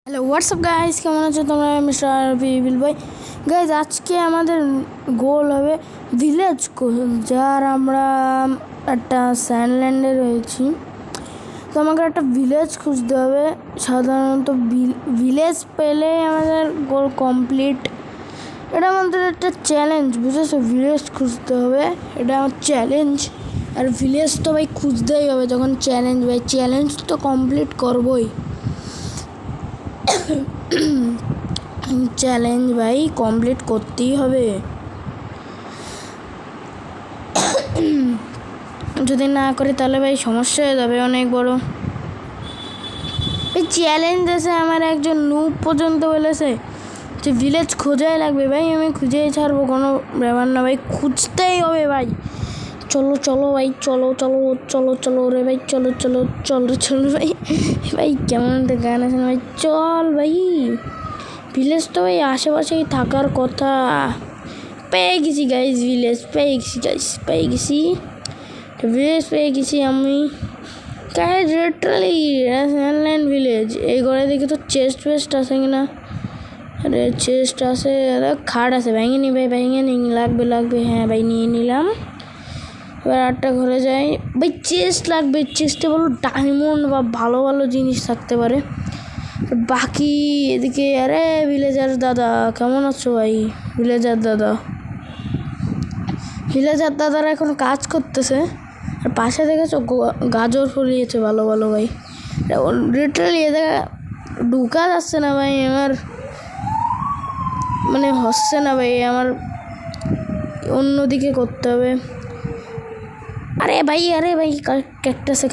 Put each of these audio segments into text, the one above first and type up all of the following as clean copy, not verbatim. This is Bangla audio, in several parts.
হ্যালো হোয়াটসঅ্যাপ গাইস, কেমন আছো তোমরা? মিস্টার বিল ভাই। গাইস, আজকে আমাদের গোল হবে ভিলেজ যার আমরা একটা স্যান্ডল্যান্ডে রয়েছি। তো আমাকে একটা ভিলেজ খুঁজতে হবে। সাধারণত ভিলেজ পেলে আমাদের গোল কমপ্লিট। এটা আমাদের একটা চ্যালেঞ্জ, বুঝেছো? ভিলেজ খুঁজতে হবে, এটা আমার চ্যালেঞ্জ। আর ভিলেজ তো ভাই খুঁজতেই হবে যখন চ্যালেঞ্জ, ভাই চ্যালেঞ্জ তো কমপ্লিট করবোই। চ্যালেঞ্জ ভাই কমপ্লিট করতেই হবে। যদি না করি তাহলে ভাই সমস্যা হয়ে যাবে অনেক বড়। এই চ্যালেঞ্জ এসে আমার একজন নুব পর্যন্ত বলেছে যে ভিলেজ খোঁজাই লাগবে। ভাই আমি খুঁজেই ছাড়বো, কোনো ব্যাপার না ভাই, খুঁজতেই হবে ভাই। চলো চলো ভাই, চলো চলো চলো চলো রে ভাই, চলো চলো চলো চলো ভাই। ভাই কেমন একটা গান আছে না ভাই, চল ভাই। ভিলেজ তো ভাই আশেপাশেই থাকার কথা। পেয়ে গেছি গাইজ ভিলেজ, পেয়ে গেছি গাইজ, পেয়ে গেছি ভিলেজ, পেয়ে গেছি আমি। Guys literally Sandland village. এই ঘরে দেখি তো চেস্ট ফেস্ট আছে কিনা। আরে চেস্ট আছে, আরে খাট আছে, ভেঙে নি ভাই, ভেঙে নি, লাগবে লাগবে, হ্যাঁ ভাই নিয়ে নিলাম। এবার আটটা ঘরে যাই ভাই, চেস্ট লাগবে, চেস্টে বলো ডায়মন্ড বা ভালো ভালো জিনিস থাকতে পারে। বাকি এদিকে আরে ভিলেজার দাদা কেমন আছো ভাই? ভিলেজার দাদারা এখন কাজ করতেছে। আর পাশে দেখেছো গাজর ফলিয়েছে ভালো ভালো ভাই। লিটারালি এ জায়গা ঢুকা যাচ্ছে না ভাই, আমার মানে হচ্ছে না ভাই, আমার অন্যদিকে করতে হবে। আরে ভাই ক্যাকটাসে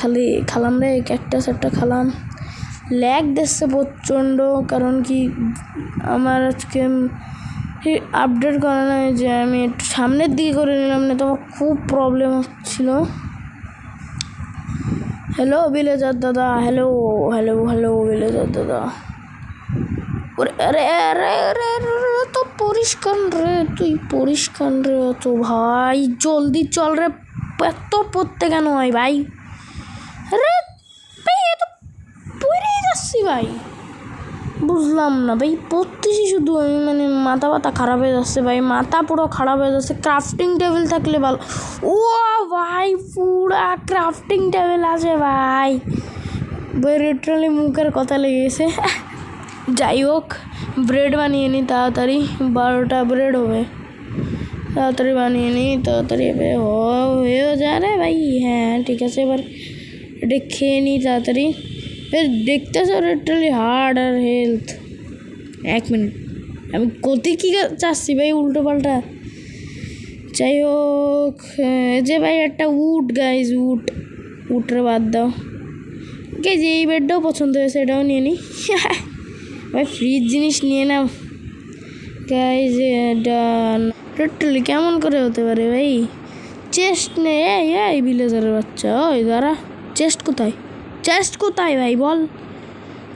খালাম রে, ক্যাকটাস একটা খালাম। ল্যাগ দিচ্ছে প্রচণ্ড, কারণ কি আমার আজকে আপডেট করা নয় যে আমি একটু সামনের দিকে করে নিলাম, না তো আমার খুব প্রবলেম হচ্ছিল। হ্যালো ভিলেজার দাদা, হ্যালো হ্যালো হ্যালো ভিলেজার দাদা। আরে আরে আরে তো পরিষ্কার রে, তুই পরিষ্কার রে তো ভাই, জলদি চল রে, এত পড়তে কেন হয় ভাই? আরে তো পড়েই যাচ্ছি ভাই, বুঝলাম না ভাই, পড়তেছি শুধু আমি, মানে মাথা খারাপ হয়ে যাচ্ছে ভাই, মাথা পুরো খারাপ হয়ে যাচ্ছে। ক্রাফটিং টেবিল থাকলে ভালো। ও ভাই পুরা ক্রাফটিং টেবিল আছে ভাই, লিটারালি মুখের কথা লেগেছে। যাই হোক, ব্রেড বানিয়ে নিই তাড়াতাড়ি, 12টা ব্রেড হবে, তাড়াতাড়ি বানিয়ে নিই, তাড়াতাড়ি হয়েও যা রে ভাই। হ্যাঁ ঠিক আছে, এবার এটা খেয়ে নিই তাড়াতাড়ি। দেখতেছো লিটারালি হার্ড আর হেলথ। 1 মিনিট, আমি গতি কী চাচ্ছি ভাই উল্টো পাল্টা। যাই হোক, যে ভাই একটা উড গাইজ, উডরে বাদ দাও গাইজ, এই বেডটাও পছন্দ হয়েছে, এটাও নিয়ে নিই। ভাই ফ্রিজ জিনিস নিয়ে নাও গাইজ, ডান। লিটারালি কেমন করে হতে পারে ভাই? চেস্ট নে, এই ভিলেজারের বাচ্চা, ওই দাঁড়া, চেস্ট কোথায়? চেস্ট কোথায় ভাই বল,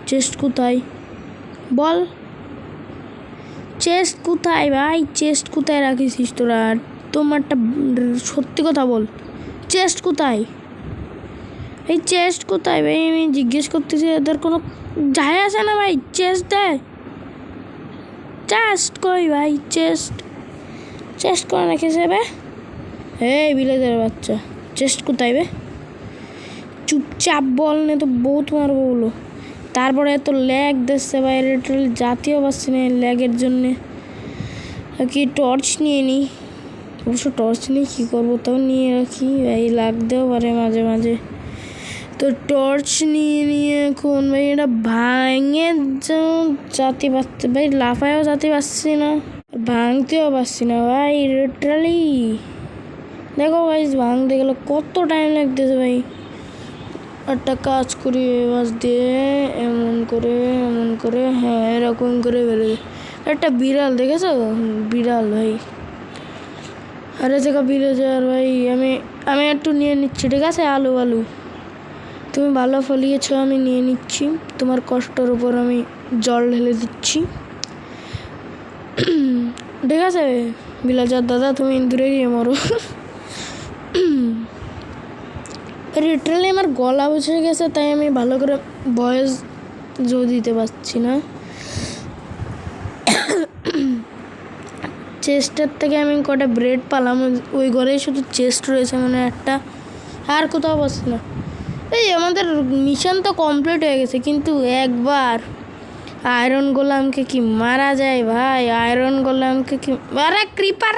চেস্ট কোথায় বল, চেস্ট কোথায় ভাই? চেস্ট কোথায় রাখিস তোরা? তোমারটা সত্যি কথা বল, চেস্ট কোথায়? এই চেস্ট কোথায় ভাই? আমি জিজ্ঞেস করতেছি, এদের কোনো যায় আসে না ভাই। চেস্ট দেয়, চেস্ট কই ভাই? চেস্ট করে রেখেছে বে। এই ভিলেজের বাচ্চা, চেস্ট কোথায় বে? চুপচাপ বল, না তো বহুত মারবো বলো। তারপরে এত ল্যাগ দিচ্ছে ভাই, লিটারালি জাতীয় পাচ্ছি না ল্যাগের জন্যে। কি টর্চ নিয়ে নিই, অবশ্য টর্চ নিয়ে কী করবো, তাও নিয়ে রাখি ভাই, লাগতেও পারে মাঝে মাঝে। তো টর্চ নিয়ে এখন ভাই এটা ভাঙে জাতি পাচ্ছে ভাই, লাফায়ও জাতি পাচ্ছি না, ভাঙতেও পারছি না ভাই লিটারালি। দেখো ভাই ভাঙতে গেলে কত টাইম লাগতেছে ভাই। একটা কাজ করি, বাস দিয়ে এমন করে, হ্যাঁ এরকম করে বেরোবে। একটা বিড়াল দেখেছো? বিড়াল ভাই, আরে দেখা ভিলেজার ভাই, আমি একটু নিয়ে নিচ্ছি, ঠিক আছে? আলু তুমি ভালো ফলিয়েছো, আমি নিয়ে নিচ্ছি, তোমার কষ্টের উপর আমি জল ঢেলে দিচ্ছি, ঠিক আছে ভিলেজার দাদা? তুমি দূরে গিয়ে মরো। লিটারালি আমার গলা বসে গেছে, তাই আমি ভালো করে ভয়েস জো দিতে পারছি না। চেস্টের থেকে আমি কটা ব্রেড পালাম, ওই ঘরেই শুধু চেস্ট রয়েছে মানে একটা, আর কোথাও পাচ্ছি না। এই আমাদের মিশন তো কমপ্লিট হয়ে গেছে, কিন্তু একবার আয়রন গোলামকে কি মারা যায় ভাই? আয়রন গোলামকে কি, আরে ক্রিপার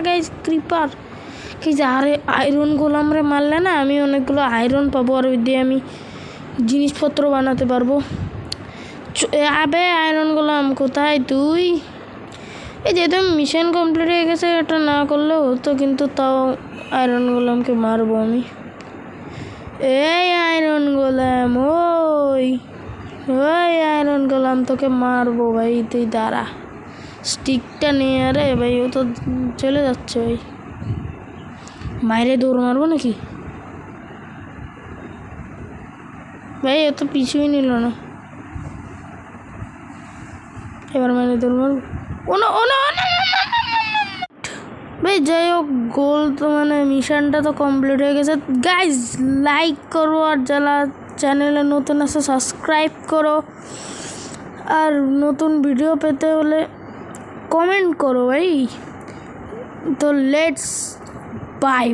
গাইজ, ক্রিপার আরে আয়রন গোলাম রে মারলে না আমি অনেকগুলো আয়রন পাবো, আর ওই দিয়ে আমি জিনিসপত্র বানাতে পারবো। আবে আয়রন গোলাম কোথায় তুই? এই যেহেতু মিশন কমপ্লিট হয়ে গেছে, এটা না করলেও হতো, কিন্তু তাও আয়রন গোলামকে মারবো আমি। এই আয়রন গোলাম, ওই আয়রন গোলাম তোকে মারবো ভাই, তুই দাঁড়া, স্টিকটা নিয়ে। আরে ভাই ও তো চলে যাচ্ছে ভাই, মাইরে দৌড় মারবো নাকি ভাই? ও তো পিছুই নিল না, এবার মাইরে দৌড় মারবো। ভাই যাই হোক, গোল তো মানে মিশনটা তো কমপ্লিট হয়ে গেছে। গাইজ লাইক করো, আর যারা চ্যানেলে নতুন আছে সাবস্ক্রাইব করো, আর নতুন ভিডিও পেতে হলে কমেন্ট করো ভাই। তো লেটস বাই।